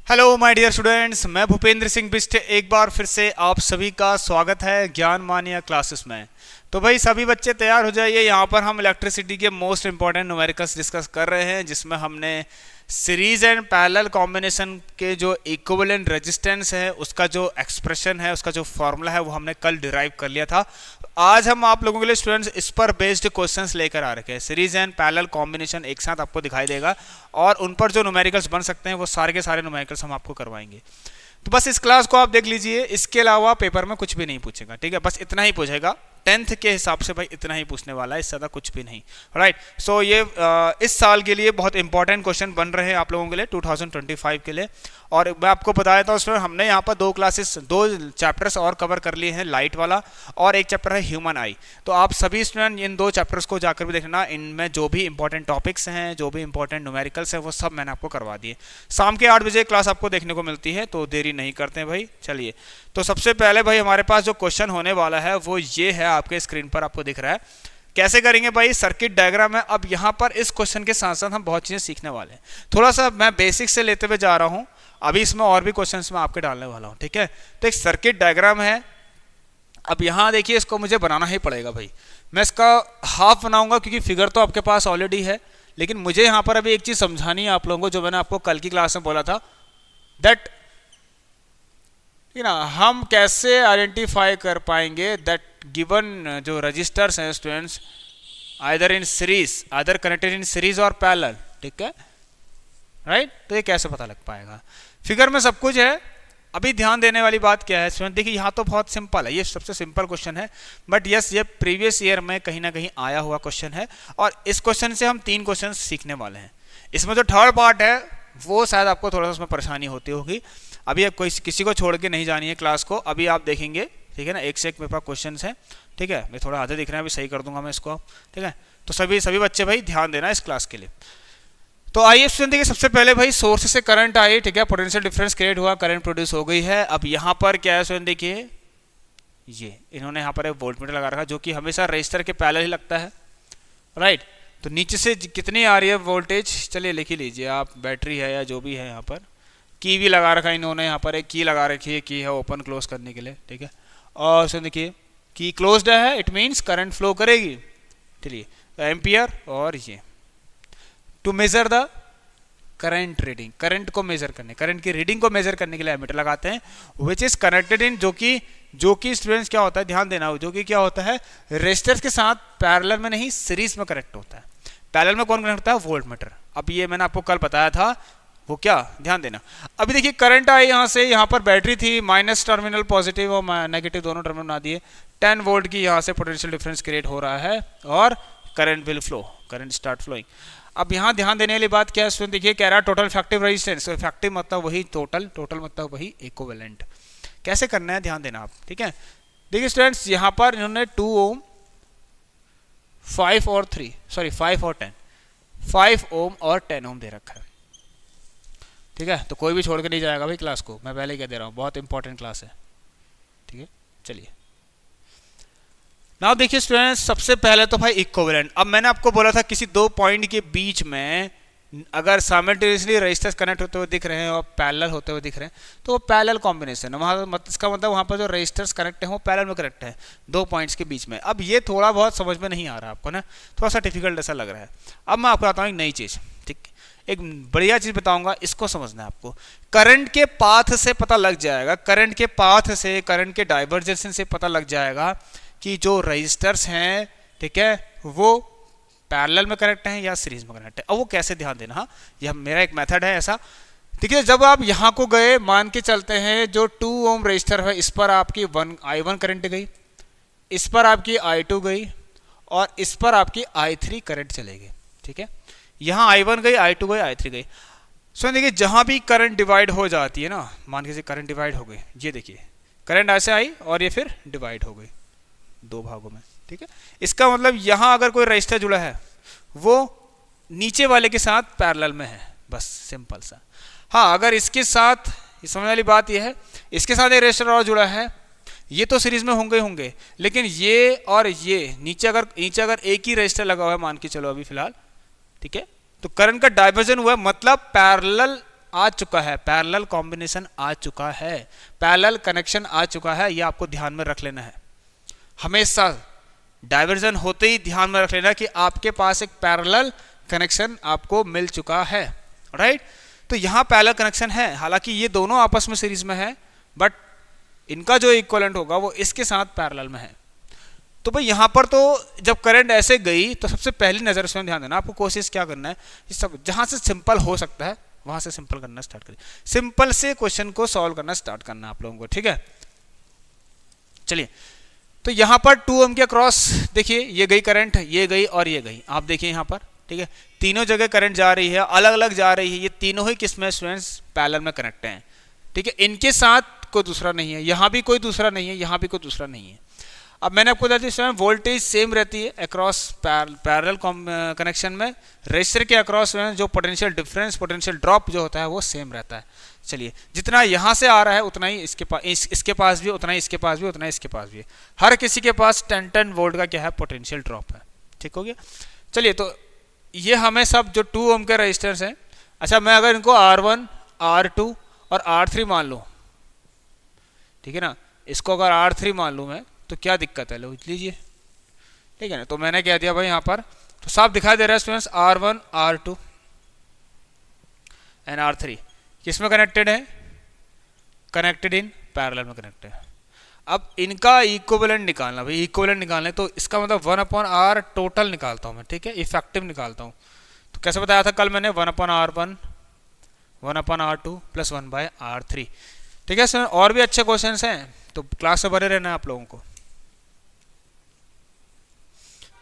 Hello my dear students, मैं भूपेंद्र सिंह बिष्ट एक बार फिर से आप सभी का स्वागत है ज्ञान मानिया क्लासेस में। तो भाई सभी बच्चे तैयार हो जाइए। यहाँ पर हम इलेक्ट्रिसिटी के मोस्ट इंपॉर्टेंट न्यूमेरिकल्स डिस्कस कर रहे हैं, जिसमें हमने सीरीज एंड पैरेलल कॉम्बिनेशन के जो इक्विवेलेंट रेजिस्टेंस है उसका जो एक्सप्रेशन है, उसका जो फॉर्मूला है वो हमने कल डिराइव कर लिया था। आज हम आप लोगों के लिए स्टूडेंट्स इस पर बेस्ड क्वेश्चंस लेकर आ रखे हैं। सीरीज एंड पैरेलल कॉम्बिनेशन एक साथ आपको दिखाई देगा और उन पर जो न्यूमेरिकल्स बन सकते हैं वो सारे के सारे न्यूमेरिकल्स हम आपको करवाएंगे। तो बस इस क्लास को आप देख लीजिए, इसके अलावा पेपर में कुछ भी नहीं पूछेगा, ठीक है। बस इतना ही पूछेगा, 10th के हिसाब से भाई इतना ही पूछने वाला है, इससे ज़्यादा कुछ भी नहीं। राइट, सो ये इस साल के लिए बहुत इंपॉर्टेंट क्वेश्चन बन रहे हैं आप लोगों के लिए 2025 के लिए। और मैं आपको बता देता हूँ स्टूडेंट, हमने यहाँ पर दो चैप्टर्स और कवर कर लिए हैं, लाइट वाला और एक चैप्टर है ह्यूमन आई। तो आप सभी स्टूडेंट इन दो चैप्टर्स को जाकर भी देखना, इनमें जो भी इंपॉर्टेंट टॉपिक्स हैं, जो भी इंपॉर्टेंट न्यूमेरिकल्स हैं, वो सब मैंने आपको करवा दिए। शाम के 8 बजे क्लास आपको देखने को मिलती है, तो देरी नहीं करते हैं भाई। चलिए, तो सबसे पहले भाई हमारे पास जो क्वेश्चन होने वाला है वो ये है, आपके स्क्रीन पर आपको दिख रहा है। कैसे करेंगे भाई, सर्किट डायग्राम है। अब यहाँ पर इस क्वेश्चन के साथ साथ हम बहुत चीज़ें सीखने वाले हैं। थोड़ा सा मैं बेसिक से लेते हुए जा रहा हूँ, अभी इसमें और भी क्वेश्चंस मैं आपके डालने वाला हूँ, ठीक है। तो एक सर्किट डायग्राम है। अब यहाँ देखिए, इसको मुझे बनाना ही पड़ेगा भाई। मैं इसका हाफ बनाऊंगा क्योंकि फिगर तो आपके पास ऑलरेडी है, लेकिन मुझे यहाँ पर अभी एक चीज़ समझानी है आप लोगों को, जो मैंने आपको कल की क्लास में बोला था, दैट हम कैसे आइडेंटिफाई कर पाएंगे दैट गिवन जो रजिस्टर्स हैं students, either in series, either connected in series और पैरेलल, ठीक है। राइट, तो ये कैसे पता लग पाएगा। फिगर में सब कुछ है। अभी ध्यान देने वाली बात क्या है स्टूडेंट, देखिए यहाँ तो बहुत सिंपल है, ये सबसे सिंपल क्वेश्चन है, बट यस ये प्रीवियस ईयर में कहीं ना कहीं आया हुआ क्वेश्चन है और इस क्वेश्चन से हम 3 क्वेश्चन सीखने वाले हैं। इसमें जो थर्ड पार्ट है वो शायद आपको थोड़ा सा उसमें परेशानी होती होगी। अभी अब कोई किसी को छोड़ के नहीं जानी है क्लास को, अभी आप देखेंगे, ठीक है ना। एक से एक मेरे पास क्वेश्चन है, ठीक है। मैं थोड़ा आधे दिख रहे हैं, अभी सही कर दूंगा मैं इसको, ठीक है। तो सभी बच्चे भाई ध्यान देना इस क्लास के लिए। तो आइए स्टूडेंट देखिए, सबसे पहले भाई सोर्स से करंट आई, ठीक है, पोटेंशियल डिफरेंस क्रिएट हुआ, करंट प्रोड्यूस हो गई है। अब यहाँ पर क्या है स्टूडेंट, देखिए ये इन्होंने यहाँ पर एक वोल्टमीटर लगा रखा जो कि हमेशा रजिस्टर के पैरेलल ही लगता है। राइट, तो नीचे से कितनी आ रही है वोल्टेज, चलिए लिख ही लीजिए आप, बैटरी है या जो भी है। यहाँ पर की भी लगा रखा है इन्होंने, यहाँ पर एक की लगा रखी है, की है ओपन क्लोज करने के लिए, ठीक है। और उसमें देखिए की क्लोज्ड है, इट मीन्स करंट फ्लो करेगी। चलिए, एम्पियर और ये to measure the current reading, current को मेजर करने, करंट की रीडिंग को मेजर करने के लिए एमीटर लगाते हैं, विच इज कनेक्टेड इन, जो कि स्टूडेंट्स क्या होता है, ध्यान देना, जो कि क्या होता है, रेजिस्टर्स के साथ पैरेलल में नहीं सीरीज में कनेक्ट होता है। पैरेलल में कौन कनेक्ट होता है, वोल्टमीटर। अब ये मैंने आपको कल बताया था, वो क्या, ध्यान देना। अभी देखिए करंट आई यहाँ से, यहाँ पर बैटरी थी, माइनस टर्मिनल पॉजिटिव और नेगेटिव दोनों टर्मिनल बना दिए, 10 वोल्ट की यहाँ से पोटेंशियल डिफरेंस क्रिएट हो रहा है और current will flow, current start flowing. अब यहाँ ध्यान देने वाली बात क्या है स्टूडेंट, देखिए कह रहा है टोटल इफेक्टिव रेजिस्टेंस, इफेक्टिव मतलब वही टोटल, टोटल मतलब वही इक्विवेलेंट। कैसे करना है ध्यान देना आप, ठीक है। देखिए स्टूडेंट्स, यहाँ पर इन्होंने 2 ओम 5 और 3, सॉरी 5 और 10, 5 ओम और 10 ओम दे रखा है, ठीक है। तो कोई भी छोड़ के नहीं जाएगा भाई क्लास को, मैं पहले ही कह दे रहा हूँ, बहुत इंपॉर्टेंट क्लास है, ठीक है। चलिए नाउ देखिए स्टूडेंट्स, सबसे पहले तो भाई इक्विवेलेंट। अब मैंने आपको बोला था किसी 2 पॉइंट के बीच में अगर साइमल्टेनियसली रजिस्टर्स कनेक्ट होते हुए दिख रहे हैं और पैरेलल होते हुए दिख रहे हैं तो वो पैरेलल कॉम्बिनेशन है। वहाँ इसका मतलब वहाँ पर जो रजिस्टर्स कनेक्ट हैं वो पैरेलल में कनेक्ट है 2 पॉइंट्स के बीच में। अब ये थोड़ा बहुत समझ में नहीं आ रहा आपको ना, थोड़ा सा डिफिकल्ट ऐसा लग रहा है। अब मैं आपको बताता हूँ एक नई चीज़, ठीक, एक बढ़िया चीज़ बताऊंगा, इसको समझना है आपको। करंट के पाथ से पता लग जाएगा, करंट के पाथ से, करंट के डाइवर्जेंस से पता लग जाएगा कि जो रजिस्टर्स हैं, ठीक है, वो पैरेलल में कनेक्ट हैं या सीरीज में कनेक्ट है। अब वो कैसे, ध्यान देना, हाँ यह मेरा एक मेथड है ऐसा। देखिए जब आप यहाँ को गए, मान के चलते हैं जो 2 ओम रजिस्टर है, इस पर आपकी I1 करंट गई, इस पर आपकी I2 गई और इस पर आपकी I3 करंट चलेगी, ठीक है। यहाँ I1 गई, I2 गई, I3 गई। सो देखिए जहाँ भी करंट डिवाइड हो जाती है ना, मान के करंट डिवाइड हो गई, ये देखिए करंट ऐसे आई और ये फिर डिवाइड हो गई 2 भागों में, ठीक है। इसका मतलब यहाँ अगर कोई रजिस्टर जुड़ा है वो नीचे वाले के साथ पैरेलल में है, बस सिंपल सा। हाँ अगर इसके साथ, समझने वाली बात ये है, इसके साथ एक रजिस्टर और जुड़ा है, ये तो सीरीज में होंगे, लेकिन ये और ये नीचे अगर एक ही रजिस्टर लगा हुआ है, मान के चलो अभी फिलहाल, ठीक है, तो करंट का डाइवर्जन हुआ है, मतलब पैरेलल आ चुका है, पैरेलल कॉम्बिनेशन आ चुका है, पैरेलल कनेक्शन आ चुका है, ये आपको ध्यान में रख लेना है। हमेशा डाइवर्जन होते ही ध्यान में रख लेना कि आपके पास एक पैरेलल कनेक्शन आपको मिल चुका है, राइट। तो यहाँ पैरेलल कनेक्शन है, हालांकि ये दोनों आपस में सीरीज में है, बट इनका जो इक्विवेलेंट होगा वो इसके साथ पैरेलल में है। तो भाई यहाँ पर तो जब करंट ऐसे गई तो सबसे पहली नज़र उसमें ध्यान देना, आपको कोशिश क्या करना है, इस सब जहाँ से सिंपल हो सकता है वहाँ से सिंपल करना स्टार्ट करिए, सिंपल से क्वेश्चन को सॉल्व करना स्टार्ट करना आप लोगों को, ठीक है। चलिए, तो यहाँ पर 2 ओम के अक्रॉस देखिए, ये गई करंट, ये गई और ये गई, आप देखिए यहाँ पर, ठीक है, तीनों जगह करंट जा रही है, अलग अलग जा रही है, ये तीनों ही किसमें स्टूडेंट्स पैरेलल में कनेक्ट हैं, ठीक है, इनके साथ कोई दूसरा नहीं है, यहाँ भी कोई दूसरा नहीं है, यहाँ भी कोई दूसरा नहीं है। अब मैंने आपको बता दिया वोल्टेज सेम रहती है अक्रॉस पैरेलल कनेक्शन में, रेजिस्टर के अक्रॉस में जो पोटेंशियल डिफरेंस, पोटेंशियल ड्रॉप जो होता है वो सेम रहता है। चलिए, जितना यहाँ से आ रहा है उतना ही इसके पास भी, उतना ही इसके पास भी, उतना ही इसके पास भी है, हर किसी के पास 10 वोल्ट का क्या है, पोटेंशियल ड्रॉप है, ठीक हो गया। चलिए, तो ये हमें सब जो 2 ओम के रजिस्टर्स हैं, अच्छा मैं अगर इनको R1, R2 और R3 मान लूँ, ठीक है ना, इसको अगर R3 मान लूँ मैं, तो क्या दिक्कत है, लो लीजिए, ठीक है ना। तो मैंने कह दिया भाई यहाँ पर तो साफ दिखाई दे रहा है students, R1, R2 and R3 किस में कनेक्टेड है, कनेक्टेड इन पैरेलल में कनेक्टेड है। अब इनका इक्विवेलेंट निकालना, भाई इक्विवेलेंट निकालना, तो इसका मतलब 1/R टोटल निकालता हूँ मैं, ठीक है, इफेक्टिव निकालता हूँ। तो कैसे बताया था कल मैंने, 1/R1 1/R2 प्लस 1/R3, ठीक है सर। और भी अच्छे क्वेश्चंस हैं तो क्लास से बने रहना है आप लोगों को।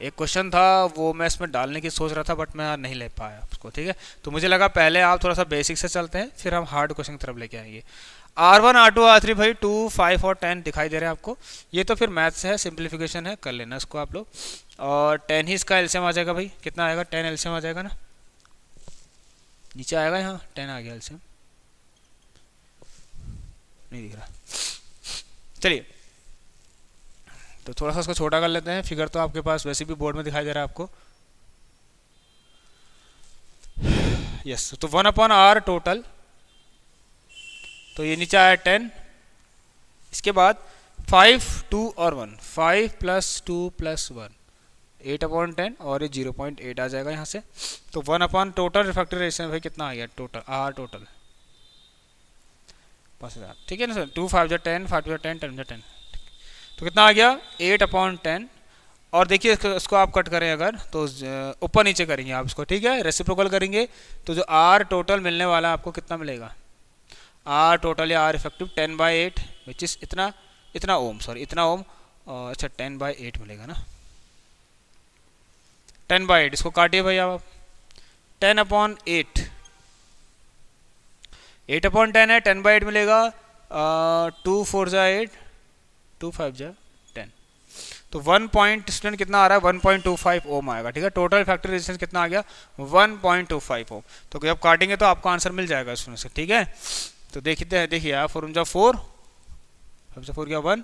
एक क्वेश्चन था वो मैं इसमें डालने की सोच रहा था, बट मैं नहीं ले पाया उसको, ठीक है। तो मुझे लगा पहले आप थोड़ा सा बेसिक से चलते हैं, फिर हम हार्ड क्वेश्चन की तरफ लेके आएंगे। R1, R2, R3 भाई 2, 5 और 10 दिखाई दे रहे हैं आपको, ये तो फिर मैथ से है, सिंप्लीफिकेशन है, कर लेना इसको आप लोग। और 10 ही इसका एलसीएम आ जाएगा भाई, कितना आएगा, 10 एलसीएम आ जाएगा ना, नीचे आएगा, यहाँ 10 आ गया एलसीएम, नहीं दिख रहा। चलिए, तो थोड़ा सा इसको छोटा कर लेते हैं, फिगर तो आपके पास वैसे भी बोर्ड में दिखाई दे रहा है आपको, यस। तो 1/R टोटल, तो ये नीचे आया 10, इसके बाद 5, 2 और 1, 5 + 2 + 1, 8/10 और ये 0.8 आ जाएगा यहाँ से। तो 1/ टोटल रिफ्रैक्टिव रेजिस्टेंस भाई कितना आ गया, टोटल R टोटल, ठीक है ना सर, 2 5 10, 5 10, 10 10, तो कितना आ गया 8/10। और देखिए इसको आप कट करें अगर तो ऊपर नीचे करेंगे आप इसको, ठीक है, रेसिप्रोकल करेंगे तो जो R टोटल मिलने वाला आपको कितना मिलेगा, R टोटल या R इफेक्टिव 10/8 विच इज इतना ओम, सॉरी इतना ओम, अच्छा 10/8 मिलेगा ना, 10/8, इसको काटिए भाई आप, 10/8, 8/10 है, 10/8 मिलेगा, 2 4 जा 8, 2 5 जा 10, तो 1 पॉइंट स्टूडेंट कितना आ रहा है, 1.25 ओम आएगा, ठीक है। टोटल फैक्टर रेजिस्टेंस कितना आ गया, 1.25 ओम। तो जब काटेंगे तो आपको आंसर मिल जाएगा इसमें से, ठीक है। तो देखिए आप 4 जा 4, 5 4 गया 1,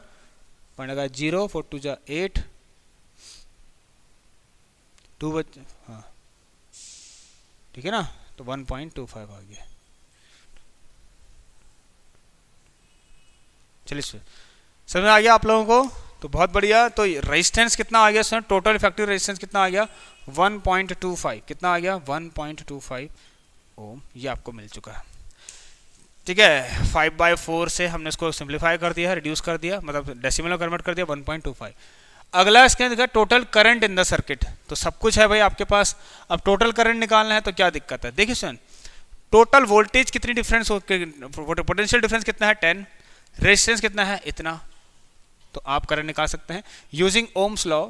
पॉइंट लगा 0, 4 2 जा 8, 2 बच, हाँ ठीक है ना, तो 1.25 आ गया। चलिए समझ में आ गया आप लोगों को, तो बहुत बढ़िया। तो रेजिस्टेंस कितना आ गया सर, टोटल इफेक्टिव रेजिस्टेंस कितना आ गया 1.25, कितना आ गया 1.25 ओम, ये आपको मिल चुका है, ठीक है। 5/4 से हमने इसको सिंप्लीफाई कर दिया, रिड्यूस कर दिया, मतलब डेसिमल में कन्वर्ट कर दिया 1.25। अगला इसके अंदर total current in the circuit, तो सब कुछ है भाई आपके पास। अब टोटल करंट निकालना है तो क्या दिक्कत है, देखिए सर टोटल वोल्टेज कितनी डिफरेंस हो, पोटेंशियल डिफरेंस कितना है 10, रेजिस्टेंस कितना है इतना, तो आप करंट निकाल सकते हैं using Ohm's law.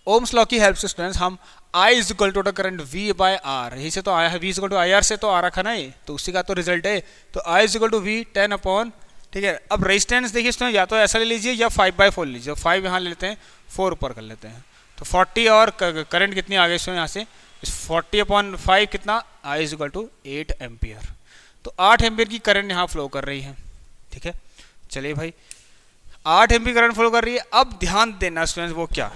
Ohm's law की हेल्प से स्टूडेंट्स हम I is equal to current V/R, यही से तो आया है, V is equal to IR से तो आ रखा ना ये, तो उसी का तो रिजल्ट है। तो I is equal to V 10/, ठीक है। अब रेजिस्टेंस देखिए स्टूडेंट या तो ऐसा ले लीजिए या 5/4 लीजिए, 5 यहाँ ले लेते हैं, 4 ऊपर कर लेते हैं, तो 40 और करंट कितनी आ गई यहाँ से 40/5 कितना, I is equal to 8 ampere, तो 8 एम्पियर की करंट यहाँ फ्लो कर रही है, ठीक है। चलिए भाई 8 एम्पियर करंट फ्लो कर रही है। अब ध्यान देना स्टूडेंट्स वो क्या,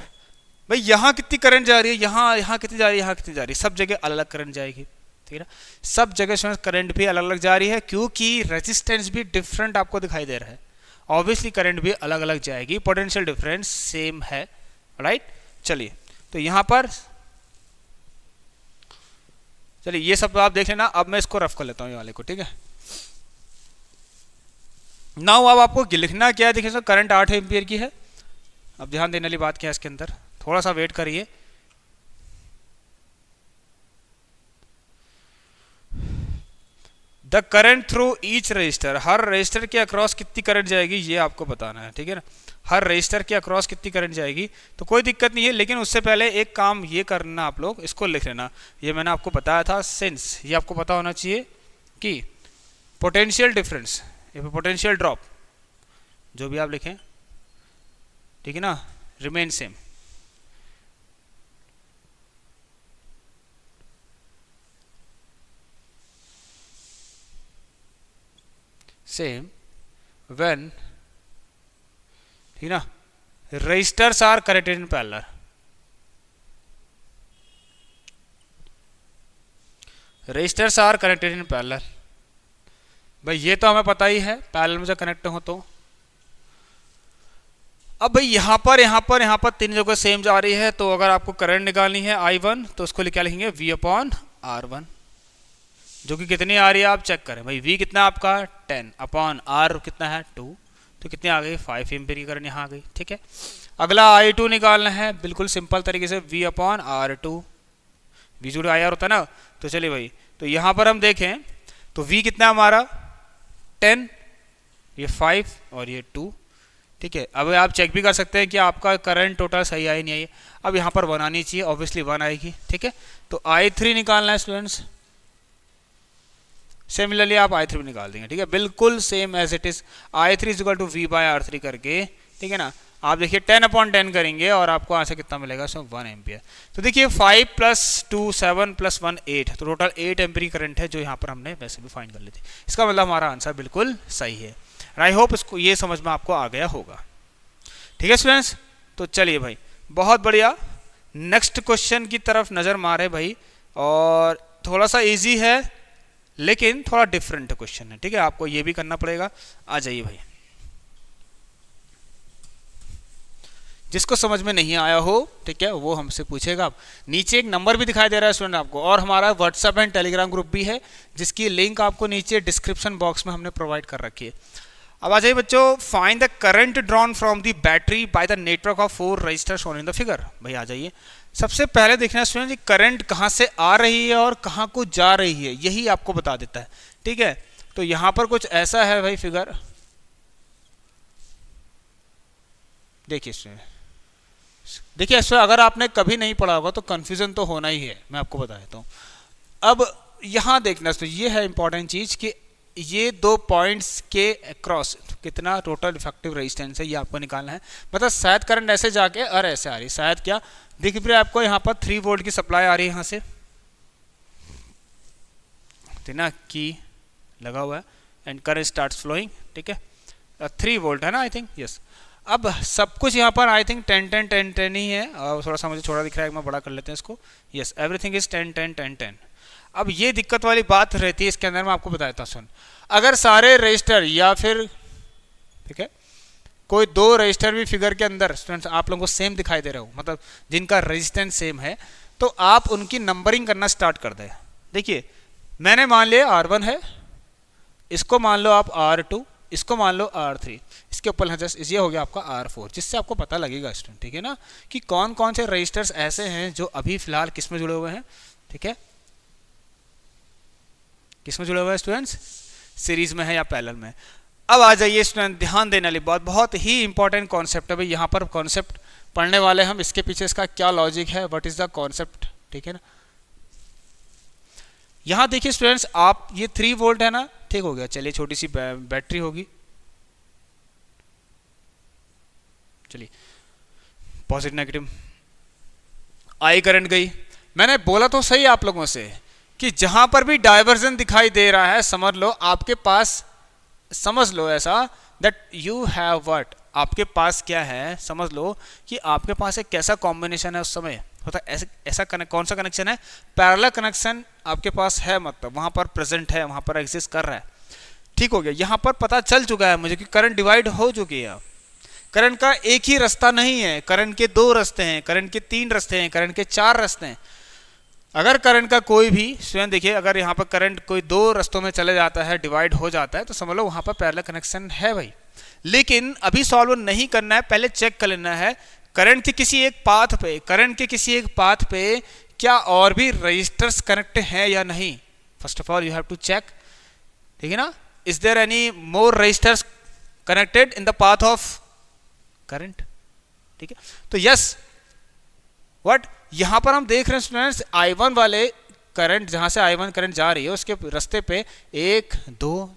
भाई यहाँ कितनी करंट जा रही है, यहाँ कितनी जा रही है, यहाँ कितनी जा रही है, सब जगह अलग अलग करंट जाएगी, ठीक है ना। सब जगह स्टूडेंट्स करंट भी अलग अलग जा रही है क्योंकि रेजिस्टेंस भी डिफरेंट आपको दिखाई दे रहा है, ऑब्वियसली करंट भी अलग अलग जाएगी, पोटेंशियल डिफरेंस सेम है, राइट। चलिए तो यहाँ पर चलिए ये सब आप देख लेना, अब मैं इसको रफ कर लेता हूँ ये वाले को, ठीक है। नाउ अब आपको लिखना क्या है, देखिए करंट 8 एम्पियर की है। अब ध्यान देने वाली बात क्या है इसके अंदर, थोड़ा सा वेट करिए। The current through each resistor, her register के अक्रॉस कितनी करंट जाएगी ये आपको बताना है, ठीक है ना। हर रजिस्टर के अक्रॉस कितनी करंट जाएगी, तो कोई दिक्कत नहीं है, लेकिन उससे पहले एक काम ये करना, आप लोग इसको लिख लेना। ये मैंने आपको बताया था सिंस, ये आपको पता होना चाहिए कि पोटेंशियल डिफरेंस या पोटेंशियल ड्रॉप जो भी आप लिखें, ठीक है ना, रिमेन सेम। सेम व्हेन, ठीक ना, resistors are connected in parallel. Resistors are connected in parallel, भाई ये तो हमें पता ही है पैरेलल में जब कनेक्ट हो तो। अब भाई यहाँ पर तीन जगह सेम जा रही है, तो अगर आपको करंट निकालनी है I1 तो उसको क्या लिखेंगे V/R1, जो कि कितनी आ रही है आप चेक करें भाई। V कितना है आपका 10/R कितना है 2, तो कितनी आ गई 5 एम्पीयर की करंट यहाँ आ गई, ठीक है। अगला I2 निकालना है, बिल्कुल सिंपल तरीके से V/R2, V जोड़ IR होता है ना। तो चलिए भाई, तो यहाँ पर हम देखें तो V कितना हमारा 10, ये 5 और ये 2, ठीक है। अब आप चेक भी कर सकते हैं कि आपका करंट टोटल सही आई नहीं आई। अब यहाँ पर 1 आनी चाहिए, ऑब्वियसली 1 आएगी, ठीक है। तो I3 निकालना है स्टूडेंट्स, सिमिलरली आप I3 भी निकाल देंगे, ठीक है, बिल्कुल same as it is. I3 = V/R3 करके, ठीक है ना, आप देखिए 10/10 करेंगे और आपको यहाँ से कितना मिलेगा, सो 1 एम्पियर। तो देखिए 5 + 2 7 + 1 8, तो टोटल 8 एम्पियर करंट है जो यहाँ पर हमने वैसे भी फाइंड कर ली थी। इसका मतलब हमारा आंसर बिल्कुल सही है। आई होप इसको ये समझ में आपको आ गया होगा, ठीक है स्टूडेंट्स। तो चलिए भाई, बहुत बढ़िया, नेक्स्ट क्वेश्चन की तरफ नज़र मारे भाई, और थोड़ा सा ईजी है लेकिन थोड़ा डिफरेंट क्वेश्चन है, ठीक है, आपको ये भी करना पड़ेगा। आ जाइए भाई, जिसको समझ में नहीं आया हो, ठीक है, वो हमसे पूछेगा। आप नीचे एक नंबर भी दिखाई दे रहा है स्टूडेंट आपको, और हमारा व्हाट्सएप एंड टेलीग्राम ग्रुप भी है, जिसकी लिंक आपको नीचे डिस्क्रिप्शन बॉक्स में हमने प्रोवाइड कर रखी है। अब आ जाइए बच्चों, find the current drawn from the battery by the network of 4 register shown in the figure. भाई आ जाइए, सबसे पहले देखना स्टूडेंट जी करंट कहाँ से आ रही है और कहाँ को जा रही है, यही आपको बता देता है, ठीक है। तो यहाँ पर कुछ ऐसा है भाई फिगर, देखिए स्टूडेंट, देखिए अगर आपने कभी नहीं पढ़ा होगा तो कंफ्यूजन तो होना ही है, मैं आपको बता देता हूँ। अब यहाँ देखना, तो ये है इंपॉर्टेंट चीज़ कि ये 2 पॉइंट्स के अक्रॉस कितना टोटल इफेक्टिव रेजिस्टेंस है, ये आपको निकालना है। मतलब शायद करंट ऐसे जाके और ऐसे आ रही है, शायद क्या दिख रहा है आपको, यहाँ पर 3 वोल्ट की सप्लाई आ रही है यहाँ से, ठीक ना, की लगा हुआ है एंड करंट स्टार्ट्स फ्लोइंग, ठीक है, 3 वोल्ट है ना, आई थिंक, यस। अब सब कुछ यहाँ पर आई थिंक 10 10 10 10 ही है, और थोड़ा सा मुझे छोटा दिख रहा है, मैं बड़ा कर लेते हैं इसको, यस, एवरीथिंग इज 10 10 10 10। अब ये दिक्कत वाली बात रहती है इसके अंदर, मैं आपको बताता हूँ। सुन, अगर सारे रजिस्टर या फिर, ठीक है, कोई 2 रजिस्टर भी फिगर के अंदर स्टूडेंट्स आप लोगों को सेम दिखाई दे रहे हो, मतलब जिनका रेजिस्टेंस सेम है, तो आप उनकी नंबरिंग करना स्टार्ट कर दें। देखिए मैंने मान लिया R1 है, इसको मान लो आप R2, इसको मान लो R3, इसके ऊपर जस्ट ये हो गया आपका R4, जिससे आपको पता लगेगा स्टूडेंट, ठीक है ना, कि कौन कौन से रजिस्टर्स ऐसे हैं जो अभी फिलहाल किस में जुड़े हुए हैं, ठीक है, किस में जुड़े हुए हैं स्टूडेंट्स, सीरीज में है या पैरेलल में। अब आ जाइए स्टूडेंट, ध्यान देने वाली बात, बहुत ही इंपॉर्टेंट कॉन्सेप्ट है भाई, यहाँ पर कॉन्सेप्ट पढ़ने वाले हम, इसके पीछे इसका क्या लॉजिक है, व्हाट इज द कॉन्सेप्ट, ठीक है ना। यहाँ देखिए स्टूडेंट्स, आप ये 3 वोल्ट है ना, ठीक हो गया, चलिए छोटी सी बैटरी होगी, चलिए पॉजिटिव नेगेटिव, आई करंट गई। मैंने बोला तो सही आप लोगों से कि जहां पर भी डाइवर्जन दिखाई दे रहा है, समझ लो आपके पास, समझ लो ऐसा दैट यू हैव व्हाट आपके पास क्या है, समझ लो कि आपके पास एक कैसा कॉम्बिनेशन है उस समय होता है, ऐसा कौन सा कनेक्शन है, पैरेलल कनेक्शन आपके पास है, मतलब वहाँ पर प्रेजेंट है, वहाँ पर एग्जिस्ट कर रहा है। ठीक हो गया, यहाँ पर पता चल चुका है मुझे कि करंट डिवाइड हो चुकी है। करंट का एक ही रास्ता नहीं है, करंट के 2 रास्ते हैं, करंट के 3 रास्ते हैं, करंट के 4 रास्ते हैं। अगर करंट का कोई भी स्वयं देखिए, अगर यहाँ पर करंट कोई 2 रास्तों में चले जाता है, डिवाइड हो जाता है, तो समझ लो वहाँ पर पैरेलल कनेक्शन है भाई। लेकिन अभी सॉल्व नहीं करना है, पहले चेक कर लेना है करंट के किसी एक पाथ पे, करंट के किसी एक पाथ पे क्या और भी रजिस्टर्स कनेक्ट हैं या नहीं। First of all you have to check, ठीक है ना, is there any more resistors connected in the path of current. ठीक है, तो यस व्हाट, यहां पर हम देख रहे हैं स्टूडेंट्स I1 वाले करंट, जहां से I1 करंट जा रही है उसके रास्ते पे 1 2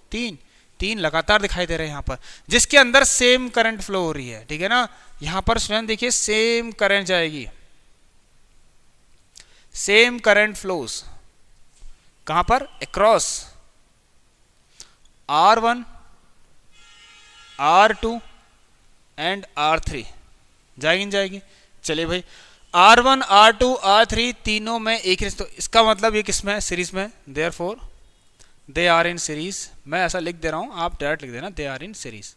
3 लगातार दिखाई दे रहे हैं यहाँ पर, जिसके अंदर सेम करंट फ्लो हो रही है। ठीक है ना, यहाँ पर स्टूडेंट देखिए सेम करंट जाएगी, सेम करंट फ्लोज कहां पर, across R1 R2 and R3 जाएगी। चलिए भाई, R1 R2 R3 तीनों में एक ही, तो इसका मतलब ये किस में है, सीरीज में, therefore they are in series. मैं ऐसा लिख दे रहा हूं, आप डायरेक्ट लिख देना they are in series.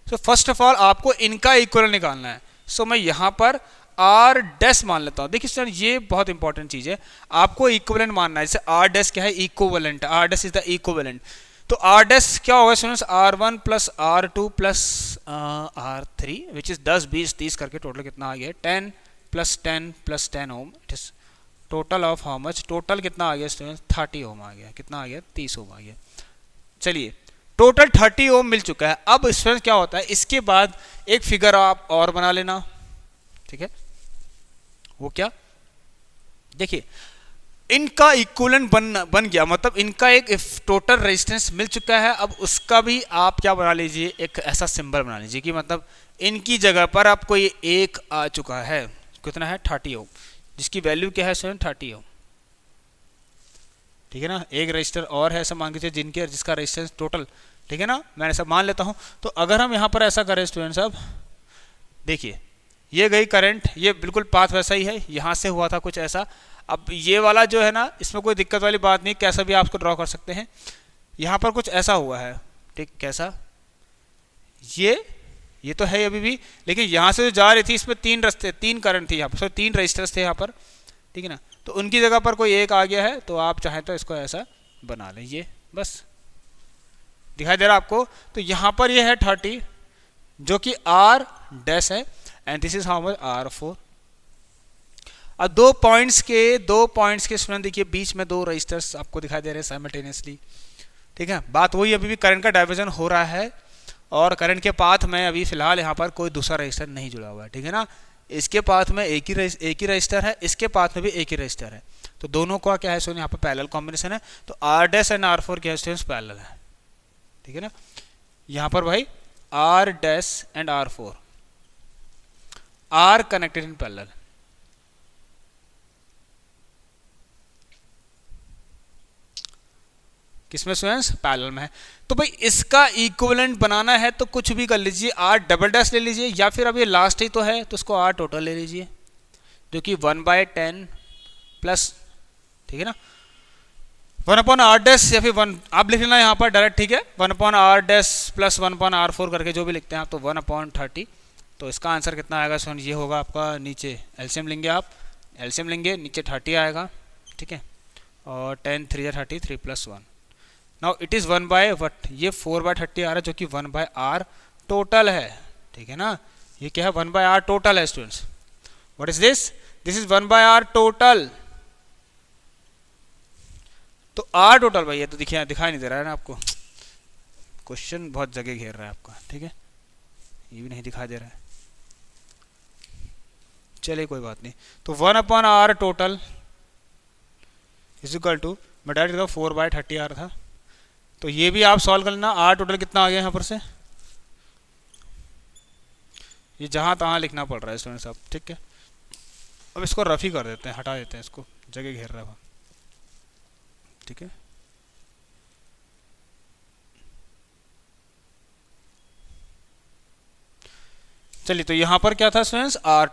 So first of all आपको इनका इक्वल निकालना है। सो मैं यहां पर आर डैश मान लेता हूं। देखिए स्टूडेंट ये बहुत इंपॉर्टेंट चीज है, आपको इक्विवेलेंट मानना है। जैसे आर डैश क्या है, equivalent, R dash is the equivalent. तो आर डैश क्या होगा students, R1 plus R2 plus R3 which is 10 20 30 करके टोटल कितना आ गया, 10 plus 10 plus 10 ohm, it is total of how much, total कितना आ गया स्टूडेंट्स, 30 ओम आ गया। कितना आ गया, 30 ओम आ गया। चलिए टोटल 30 ओम मिल चुका है। अब स्टूडेंट्स क्या होता है, इसके बाद एक फिगर आप और बना लेना। ठीक है, वो क्या, देखिए इनका इक्विवेलेंट बन गया, मतलब इनका एक टोटल रेजिस्टेंस मिल चुका है। अब उसका भी आप क्या बना लीजिए, एक ऐसा सिंबल बना लीजिए कि मतलब इनकी जगह पर आपको ये एक आ चुका है, कितना है 30 ओम, जिसकी वैल्यू क्या है स्टूडेंट 30 ओम। ठीक है ना, एक रजिस्टर और है ऐसा मान के जिनके जिसका रेजिस्टेंस टोटल, ठीक है ना, मैं ऐसा मान लेता हूं। तो अगर हम यहां पर ऐसा करें स्टूडेंट साहब, देखिए ये गई करंट, ये बिल्कुल पाथ वैसा ही है, यहां से हुआ था कुछ ऐसा। अब ये वाला जो है ना, इसमें कोई दिक्कत वाली बात नहीं, कैसा भी आप इसको ड्रॉ कर सकते हैं। यहां पर कुछ ऐसा हुआ है, ठीक, कैसा, ये तो है अभी भी, लेकिन यहां से जो जा रही थी इसमें 3 रास्ते, 3 करंट थी यहाँ पर, 3 रजिस्टर्स थे यहाँ पर। ठीक है ना, तो उनकी जगह पर कोई एक आ गया है, तो आप चाहें तो इसको ऐसा बना लें, ये बस दिखाई दे रहा आपको। तो यहां पर ये है 30 जो कि R डैश है, and this is how much R4। अब 2 पॉइंट्स के स्टूडेंट देखिए बीच में 2 रजिस्टर्स आपको दिखाई दे रहे हैं साइमल्टेनियसली। ठीक है, बात वही, अभी भी करंट का डाइवर्जन हो रहा है और करंट के पाथ में अभी फिलहाल यहाँ पर कोई दूसरा रजिस्टर नहीं जुड़ा हुआ है। ठीक है ना, इसके पाथ में एक ही रजिस्टर है, इसके पाथ में भी एक ही रजिस्टर है, तो दोनों का क्या है स्टूडेंट यहाँ पर पैरेलल कॉम्बिनेशन है। तो R डैश एंड R4 क्या है स्टूडेंट्स, पैरेलल है। ठीक है ना, यहाँ पर भाई R dash and R4 are connected in parallel. किसमें स्टूडेंट्स, पैरेलल में है। तो भाई इसका इक्विवेलेंट बनाना है तो कुछ भी कर लीजिए, R डबल डैश ले लीजिए, या फिर अब ये लास्ट ही तो है तो उसको R टोटल ले लीजिए, जो कि 1/10 प्लस, ठीक है ना, 1/R डैश, या फिर 1 आप लिख लेना यहाँ पर डायरेक्ट। ठीक है, 1/R डैश प्लस 1/R4 करके जो भी लिखते हैं आप, तो 1/30। तो इसका आंसर कितना आएगा स्टूडेंट, ये होगा आपका, नीचे एलसीएम लेंगे आप, एलसीएम लेंगे नीचे 30 आएगा। ठीक है, और 10 3 30, 3 + 1। नाउ इट इज़ 1/what, ये 4/30 आ रहा है जो कि 1/R टोटल है। ठीक है ना, ये क्या है, 1/R टोटल है students. What is this, this is 1/R total. तो R टोटल भाई, ये तो दिखाई नहीं दे रहा है ना आपको, क्वेश्चन बहुत जगह घेर रहा है आपका। ठीक है, ये भी नहीं दिखाई दे रहा है, चलिए कोई बात नहीं। तो 1/R total is equal to, मैं डायरेक्ट 4/30 आ रहा था, तो ये भी आप सॉल्व कर लेना। R टोटल कितना आ गया यहाँ पर से, ये जहाँ तहाँ लिखना पड़ रहा है स्टूडेंट साहब। ठीक है, अब इसको रफ ही कर देते हैं, हटा देते हैं इसको, जगह घेर रहा है। ठीक है, चलिए, तो यहाँ पर क्या था स्टूडेंट्स, आर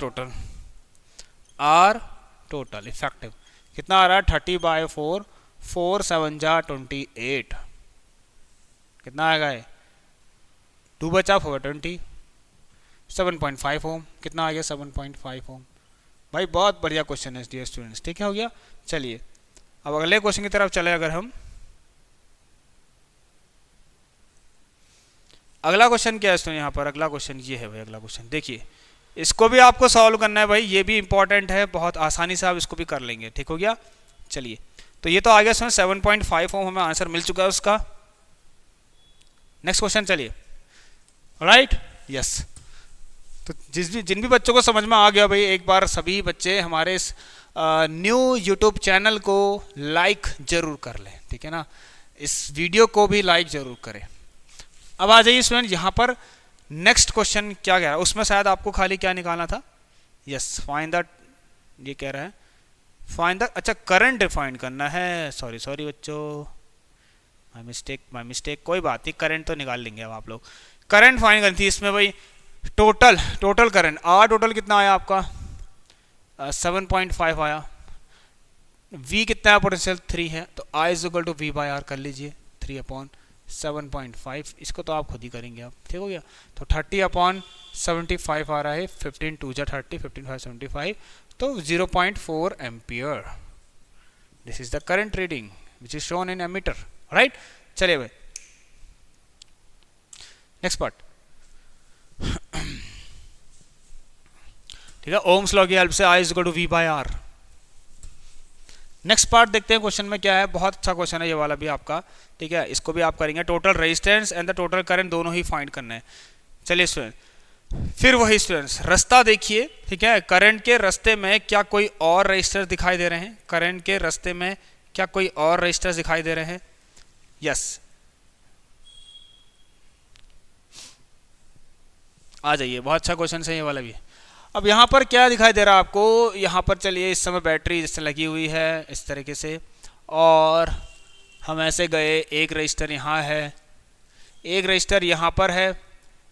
टोटल इफेक्टिव कितना आ रहा है 30/4, 4 7 जा 28, कितना आएगा ये 2 बचा 420, 7.5 ओम, कितना आ गया 7.5 ओम। भाई बहुत बढ़िया क्वेश्चन है डियर स्टूडेंट्स, ठीक है, हो गया। चलिए अब अगले क्वेश्चन की तरफ चले, अगर हम अगला क्वेश्चन क्या है स्टूडेंट, यहाँ पर अगला क्वेश्चन ये है भाई, अगला क्वेश्चन देखिए, इसको भी आपको सॉल्व करना है भाई, ये भी इंपॉर्टेंट है, बहुत आसानी से आप इसको भी कर लेंगे, ठीक हो गया। चलिए, तो ये तो आ गया स्टूडेंट 7.5 ओम, हमें आंसर मिल चुका है उसका। नेक्स्ट क्वेश्चन चलिए, राइट, यस। तो जिन भी बच्चों को समझ में आ गया भाई, एक बार सभी बच्चे हमारे इस न्यू यूट्यूब चैनल को लाइक जरूर कर लें, ठीक है ना, इस वीडियो को भी लाइक जरूर करें। अब आ जाइए स्टूडेंट, यहाँ पर नेक्स्ट क्वेश्चन क्या कह रहा है, उसमें शायद आपको खाली क्या निकालना था, यस, फाइंड द, ये कह रहा है फाइंड द, अच्छा करंट डिफाइन करना है, सॉरी बच्चों, माय मिस्टेक, कोई बात नहीं, करंट तो निकाल लेंगे अब आप लोग। करंट फाइंड करनी थी इसमें भाई, टोटल करंट, आर टोटल कितना आया आपका 7.5 आया, V कितना है, पोटेंशियल 3 है, तो I is equal to V/R कर लीजिए, 3/7.5, इसको तो आप खुद ही करेंगे आप, ठीक हो गया। तो 30/75 आ रहा है, 15 2 जा 30, 15 5 75, तो 0.4 ampere, this is the current reading which is shown in ammeter, right. चलिए भाई नेक्स्ट पार्ट, ठीक है, ओम्स लॉ की हेल्प से I is equal to V/R। Next part देखते हैं क्वेश्चन में क्या है, बहुत अच्छा क्वेश्चन है ये वाला भी आपका, ठीक है, इसको भी आप करेंगे, total resistance and the total current दोनों ही फाइंड करना है। चलिए स्टूडेंट, फिर वही स्टूडेंट्स, रास्ता देखिए, ठीक है, करंट के रास्ते में क्या कोई और रजिस्टर दिखाई दे रहे हैं, करंट के रास्ते में क्या कोई और रजिस्टर दिखाई दे रहे हैं, यस, आ जाइए, बहुत अच्छा क्वेश्चन है ये वाला भी। अब यहाँ पर क्या दिखाई दे रहा है आपको, यहाँ पर चलिए इस समय बैटरी जैसे लगी हुई है इस तरीके से, और हम ऐसे गए, एक रजिस्टर यहाँ है, एक रजिस्टर यहाँ पर है,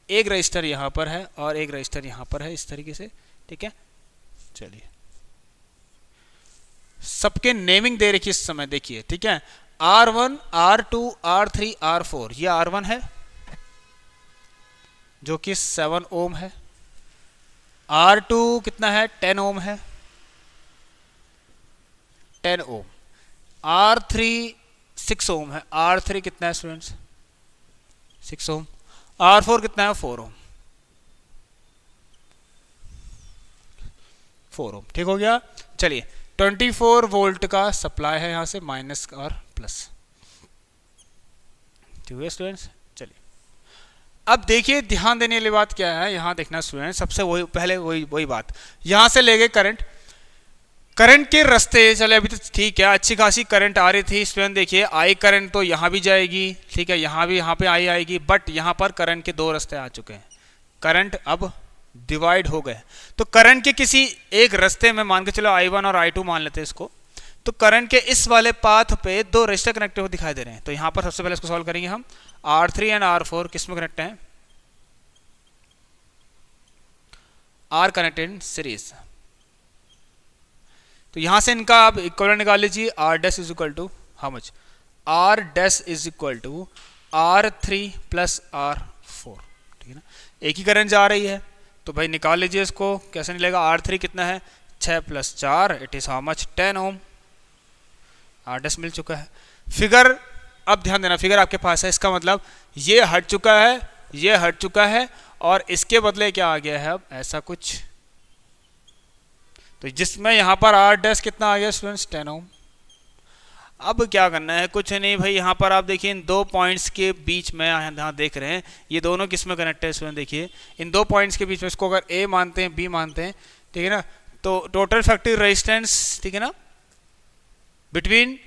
एक रजिस्टर यहाँ पर है, और एक रजिस्टर यहाँ पर है, इस तरीके से, ठीक है। चलिए सबके नेमिंग दे रखी इस समय, देखिए, ठीक है, R1 R2 R3 R4, ये R1 है जो कि 7 ओम है, R2 कितना है 10 ओम है, 10 ओम, R3 6 ओम है, R3 कितना है स्टूडेंट्स 6 ओम, R4 कितना है 4 ओम, 4 ओम, ठीक हो गया। चलिए 24 वोल्ट का सप्लाई है यहाँ से, माइनस और प्लस, ठीक है स्टूडेंट्स। चलिए अब देखिए ध्यान देने वाली बात क्या है, यहाँ देखना स्टूडेंट, सबसे वही पहले वही बात, यहाँ से ले गए करंट के रास्ते, चले अभी तो ठीक है, अच्छी खासी करंट आ रही थी स्टूडेंट, देखिए आई करंट तो यहाँ भी जाएगी, ठीक है, यहाँ भी, यहाँ पे आई आएगी, बट यहाँ पर करंट के 2 रास्ते आ चुके हैं, करंट अब डिवाइड हो गए, तो करंट के किसी एक रास्ते में मान के चलो I1 और I2 मान लेते हैं इसको, तो करंट के इस वाले पाथ पे 2 रजिस्टर कनेक्ट हो दिखाई दे रहे हैं, तो यहाँ पर सबसे पहले इसको सॉल्व करेंगे हम, R3 एंड R4 किस में कनेक्ट हैं, आर कनेक्टेड इन सीरीज, तो यहां से इनका आप इक्विवेलेंट निकाल लीजिए, R dash is equal to how much, R dash is equal to R3 plus R4, ठीक है ना, एक ही करंट जा रही है, तो भाई निकाल लीजिए इसको, कैसे निकलेगा, R3 कितना है 6 + 4, it is how much 10 ohm, R dash मिल चुका है। फिगर, अब ध्यान देना, फिगर आपके पास है, इसका मतलब ये हट चुका है, ये हट चुका है, और इसके बदले क्या आ गया है अब ऐसा कुछ, तो जिसमें यहाँ पर R डैश कितना आ गया स्टूडेंट्स 10 ओम। अब क्या करना है, कुछ नहीं भाई, यहाँ पर आप देखिए इन 2 पॉइंट्स के बीच में, यहाँ देख रहे हैं ये दोनों किस में कनेक्ट है स्टूडेंट, देखिए इन 2 पॉइंट्स के बीच में, इसको अगर A मानते हैं, B मानते हैं, ठीक है ना, तो टोटल इफेक्टिव रेजिस्टेंस, ठीक है ना, बिटवीन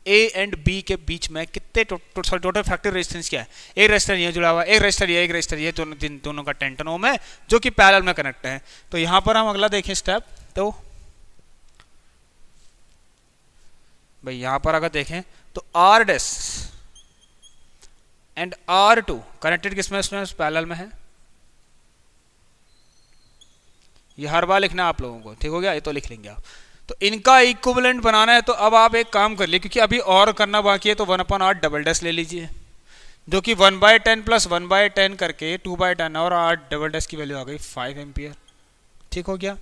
A एंड B के बीच में कितने टोटल इफेक्टिव रेजिस्टेंस क्या है, एक रजिस्टर ये जुड़ा हुआ है, एक रजिस्टर ये दोनों का 10 ओम है जो कि पैरेलल में कनेक्ट है। तो यहाँ पर हम अगला देखें स्टेप, तो भाई यहाँ पर अगर देखें तो R dash and R2 connected किसमें, पैरेलल में है, ये हर बार लिखना है आप लोगों को, ठीक हो गया, ये तो लिख लेंगे आप। तो इनका इक्विवेलेंट बनाना है, तो अब आप एक काम कर लिए, क्योंकि अभी और करना बाकी है, तो 1/8 डबल डैश ले लीजिए, जो कि 1/10 प्लस 1/10 करके 2/10 और 8 डबल डैश की वैल्यू आ गई 5 एम्पियर, ठीक हो गया।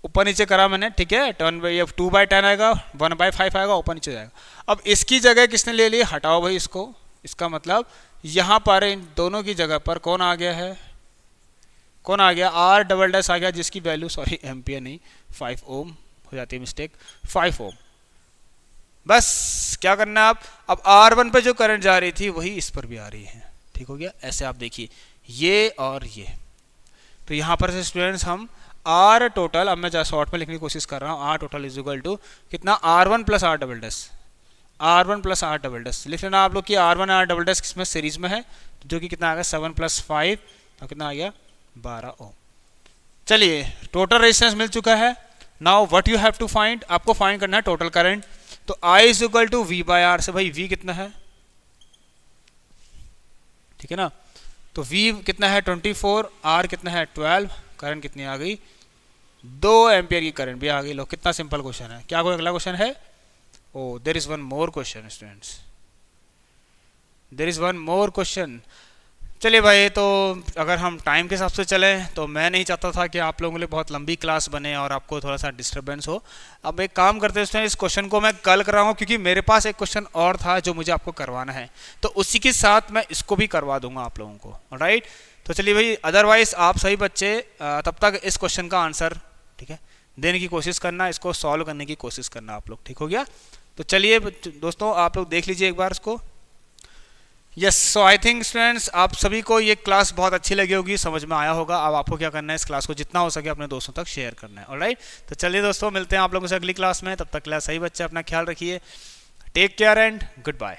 ऊपर नीचे करा मैंने, ठीक है, 2/10 आएगा, 1/5 आएगा, ऊपर नीचे जाएगा। अब इसकी जगह किसने ले ली, हटाओ भाई इसको, इसका मतलब यहाँ पर इन दोनों की जगह पर कौन आ गया है, कौन आ गया, आर डबल डैश आ गया, जिसकी वैल्यू, सॉरी एम्पियर नहीं, 5 ओम हो जाती है मिस्टेक, 5 ओम। बस क्या करना है आप, अब R1 पे जो करंट जा रही थी वही इस पर भी आ रही है, ठीक हो गया। ऐसे आप देखिए ये और ये, तो यहाँ पर से स्टूडेंट्स हम आर टोटल, अब मैं शॉर्ट में लिखने की कोशिश कर रहा हूँ, R total is equal to कितना, R1 plus R double dash, R1 plus R double dash लिख लेना आप लोग कि R1 आर डबल डैश किसमें, सीरीज में है, जो कि कितना आ गया 7 + 5 और कितना आ गया 12 ओम। चलिए टोटल रेजिस्टेंस मिल चुका है। Now what you have to find, आपको फाइंड करना है टोटल करंट। तो I is equal to V/R से, भाई V कितना है, ठीक है ना, तो V कितना है 24, R कितना है 12, करंट कितनी आ गई 2 एम्पियर की करंट भी आ गई। लो कितना सिंपल क्वेश्चन है। क्या कोई अगला क्वेश्चन है, oh there is one more question students, there is one more question. चलिए भाई, तो अगर हम टाइम के हिसाब से चलें तो मैं नहीं चाहता था कि आप लोगों के लिए बहुत लंबी क्लास बने और आपको थोड़ा सा डिस्टर्बेंस हो। अब एक काम करते हैं, इस क्वेश्चन को मैं कल कराऊंगा, क्योंकि मेरे पास एक क्वेश्चन और था जो मुझे आपको करवाना है, तो उसी के साथ मैं इसको भी करवा दूंगा आप लोगों को, राइट। तो चलिए भाई, अदरवाइज आप सही बच्चे तब तक इस क्वेश्चन का आंसर, ठीक है, देने की कोशिश करना, इसको सॉल्व करने की कोशिश करना आप लोग, ठीक हो गया। तो चलिए दोस्तों, आप लोग देख लीजिए एक बार इसको। Yes, so I think students आप सभी को ये क्लास बहुत अच्छी लगी होगी, समझ में आया होगा। अब आपको क्या करना है, इस क्लास को जितना हो सके अपने दोस्तों तक शेयर करना है, ऑलराइट। तो चलिए दोस्तों, मिलते हैं आप लोगों से अगली क्लास में, तब तक के लिए सही बच्चे अपना ख्याल रखिए, take care and good bye.